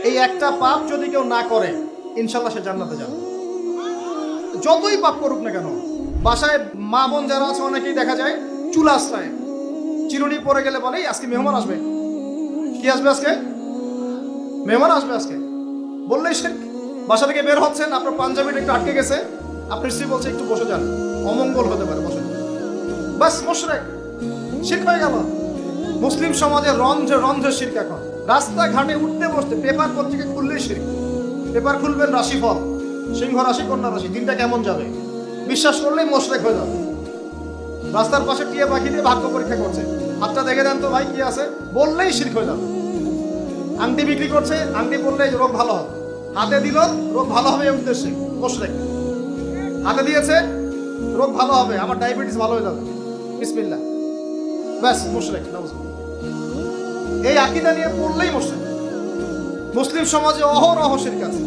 এই একটা পাপ যদি কেউ না করে ইনশাল্লাহ সে জান্নাতে যাবে। যতই পাপ করুক না কেন। বাসায় মা বোন যারা আছে অনেকেই দেখা যায় চুলা আশ্রয় চিরুনি পরে গেলে বলে আজকে মেহমান আসবে। কি আসবে আজকে? মেহমান আসবে আজকে বললেই সে বাসা থেকে বের হচ্ছেন, আপনার পাঞ্জাবিটা একটু আটকে গেছে, আপনার স্ত্রী বলছে একটু বসে যান, অমঙ্গল হতে পারে, বসে বাস মুশরিক, শিরক হয়ে গেল। মুসলিম সমাজে রন্ধ্রে রন্ধ্রে শিরক। এখন রাস্তাঘাটে উঠতে বসতে পেপার পত্রিকা খুললেই শিরক। পেপার খুলবেন রাশিফল, সিংহ রাশি কন্যা রাশি, দিনটা কেমন যাবে বিশ্বাস করলেই মুশরিক হয়ে যাবে। রাস্তার পাশে টিয়া পাখি দিয়ে ভাগ্য পরীক্ষা করছে, হাতটা দেখে দেন তো ভাই কি আছে, বললেই শিরক হয়ে যাবে। আংটি বিক্রি করছে, আংটি পরলেই রোগ ভালো হবে, হাতে দিল রোগ ভালো হবে এই উদ্দেশ্যে মুশরিক। হাতে দিয়েছে রোগ ভালো হবে, আমার ডায়াবেটিস ভালো হয়ে যাবে, বিসমিল্লাহ, ব্যাস মুশরিক। এই আকীদা নিয়ে পড়লেই মুশরিক। মুসলিম সমাজে অহরহ শিরক আছে।